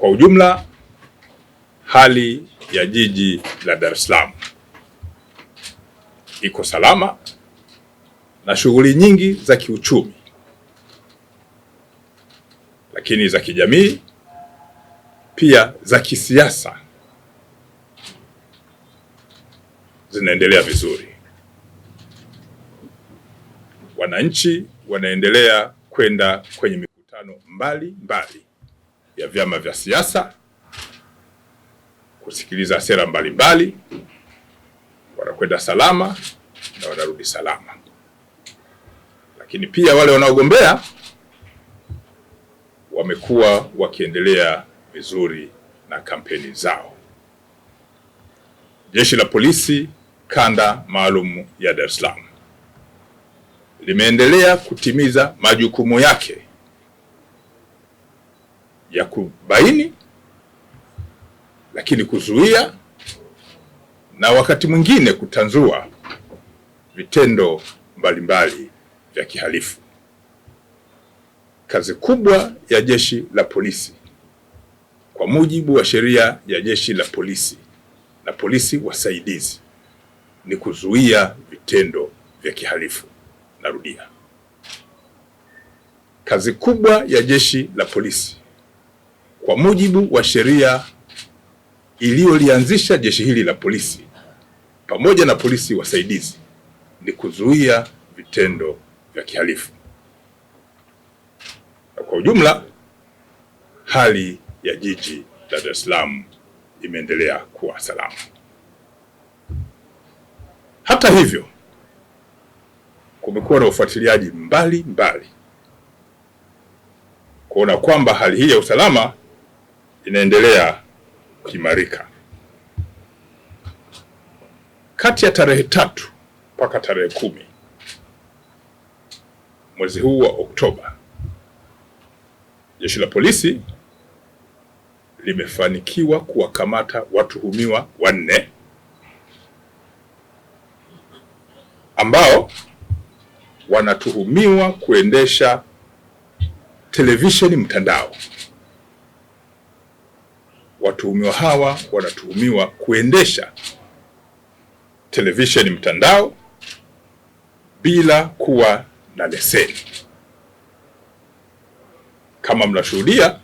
Kwa ujumla, hali ya jiji la Dar es Salaam iko salama na shughuli nyingi za kiuchumi, lakini za kijamii pia za kisiasa zinaendelea vizuri. Wananchi wanaendelea kwenda kwenye mikutano mbalimbali ya vyama vya siasa kusikiliza sera mbalimbali, wanakwenda salama na wanarudi salama. Lakini pia wale wanaogombea wamekuwa wakiendelea vizuri na kampeni zao. Jeshi la Polisi Kanda Maalum ya Dar es Salaam limeendelea kutimiza majukumu yake ya kubaini, lakini kuzuia na wakati mwingine kutanzua vitendo mbalimbali vya kihalifu. Kazi kubwa ya Jeshi la Polisi kwa mujibu wa sheria ya Jeshi la Polisi na polisi wasaidizi ni kuzuia vitendo vya kihalifu. Narudia, kazi kubwa ya Jeshi la Polisi kwa mujibu wa sheria iliyolianzisha jeshi hili la polisi pamoja na polisi wasaidizi ni kuzuia vitendo vya kihalifu. Na kwa ujumla, hali ya jiji la Dar es Salaam imeendelea kuwa salama. Hata hivyo, kumekuwa na ufuatiliaji mbalimbali kuona kwamba hali hii ya usalama inaendelea kuimarika. Kati ya tarehe 3 mpaka tarehe 10 mwezi huu wa Oktoba, Jeshi la Polisi limefanikiwa kuwakamata watuhumiwa 4 ambao wanatuhumiwa kuendesha televisheni mtandao. Watuhumiwa hawa wanatuhumiwa kuendesha televisheni mtandao bila kuwa na leseni. Kama mnashuhudia,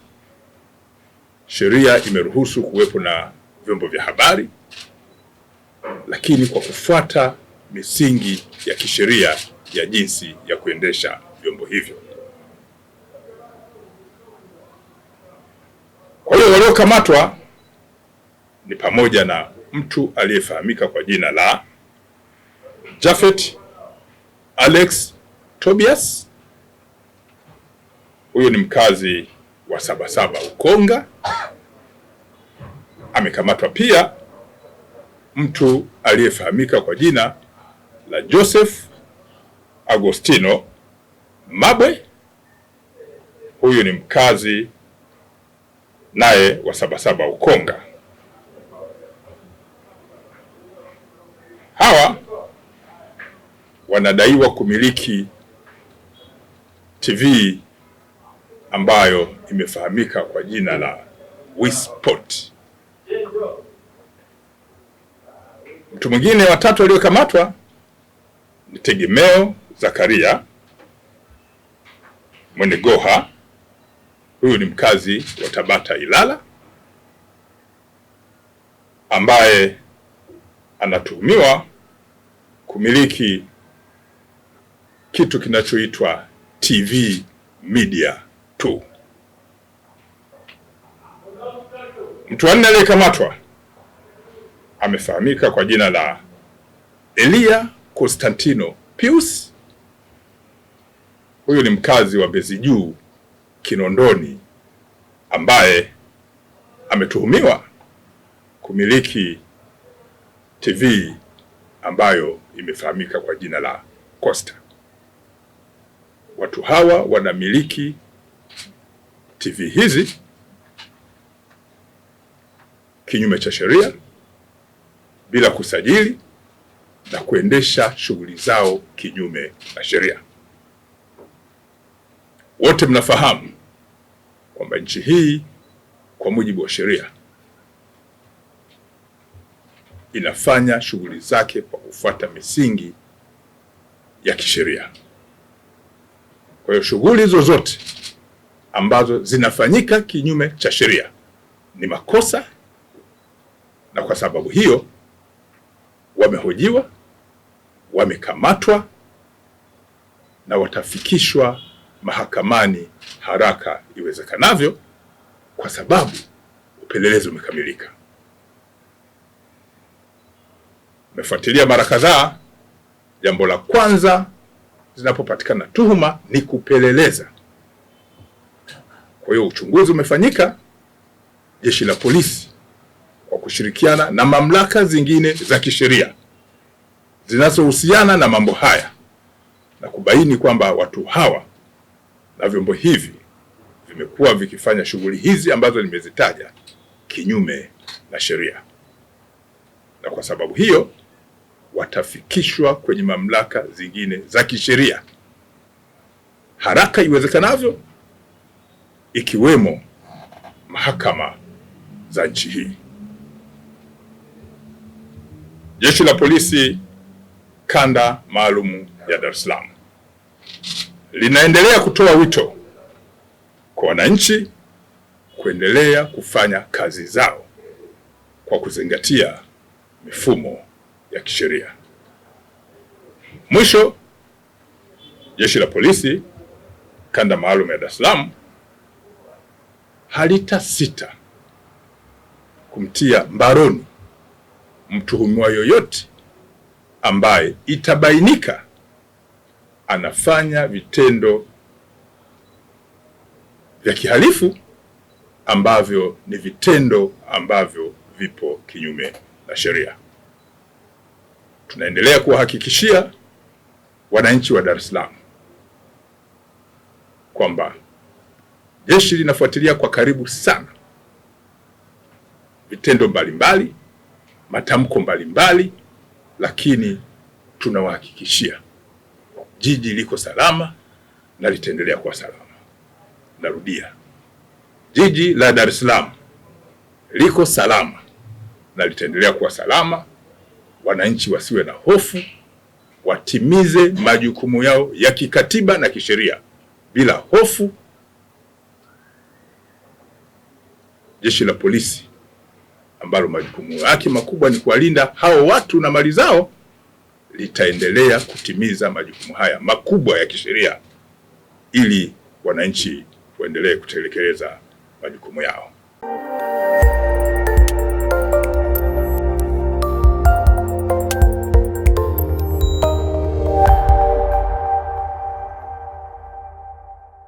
sheria imeruhusu kuwepo na vyombo vya habari, lakini kwa kufuata misingi ya kisheria ya jinsi ya kuendesha vyombo hivyo. Kwa hiyo waliokamatwa ni pamoja na mtu aliyefahamika kwa jina la Japhet Alex Tobias. Huyo ni mkazi wa Sabasaba Ukonga. Amekamatwa pia mtu aliyefahamika kwa jina la Joseph Agostino Mabwe. Huyu ni mkazi naye wa Sabasaba Ukonga. Hawa wanadaiwa kumiliki TV ambayo imefahamika kwa jina la Wisport. Mtu mwingine wa 3 aliyokamatwa ni Tegemeo Zakaria Mwenegoha. Huyu ni mkazi wa Tabata Ilala, ambaye anatuhumiwa kumiliki kitu kinachoitwa TV Media 2. Mtu wa 4 aliyekamatwa amefahamika kwa jina la Elia Constantino Pius. Huyu ni mkazi wa Mbezi Juu Kinondoni, ambaye ametuhumiwa kumiliki TV ambayo imefahamika kwa jina la Costa. Watu hawa wanamiliki TV hizi kinyume cha sheria, bila kusajili na kuendesha shughuli zao kinyume na sheria. Wote mnafahamu kwamba nchi hii kwa mujibu wa sheria inafanya shughuli zake kwa kufuata misingi ya kisheria. Kwa hiyo shughuli zozote ambazo zinafanyika kinyume cha sheria ni makosa, na kwa sababu hiyo wamehojiwa, wamekamatwa na watafikishwa mahakamani haraka iwezekanavyo, kwa sababu upelelezi umekamilika. Umefuatilia mara kadhaa, jambo la kwanza zinapopatikana tuhuma ni kupeleleza. Kwa hiyo uchunguzi umefanyika, jeshi la polisi kwa kushirikiana na mamlaka zingine za kisheria zinazohusiana na mambo haya na kubaini kwamba watu hawa na vyombo hivi vimekuwa vikifanya shughuli hizi ambazo nimezitaja kinyume na sheria, na kwa sababu hiyo watafikishwa kwenye mamlaka zingine za kisheria haraka iwezekanavyo, ikiwemo mahakama za nchi hii. Jeshi la Polisi Kanda Maalum ya Dar es Salaam linaendelea kutoa wito kwa wananchi kuendelea kufanya kazi zao kwa kuzingatia mifumo ya kisheria. Mwisho, Jeshi la Polisi Kanda Maalum ya Dar es Salaam halitasita kumtia mbaroni mtuhumiwa yoyote ambaye itabainika anafanya vitendo vya kihalifu ambavyo ni vitendo ambavyo vipo kinyume na sheria. Tunaendelea kuwahakikishia wananchi wa Dar es Salaam kwamba jeshi linafuatilia kwa karibu sana vitendo mbalimbali, matamko mbalimbali, lakini tunawahakikishia jiji liko salama na litaendelea kuwa salama. Narudia, jiji la Dar es Salaam liko salama na litaendelea kuwa salama. Wananchi wasiwe na hofu, watimize majukumu yao ya kikatiba na kisheria bila hofu. Jeshi la polisi ambalo majukumu yake makubwa ni kuwalinda hao watu na mali zao litaendelea kutimiza majukumu haya makubwa ya kisheria ili wananchi waendelee kutekeleza majukumu yao.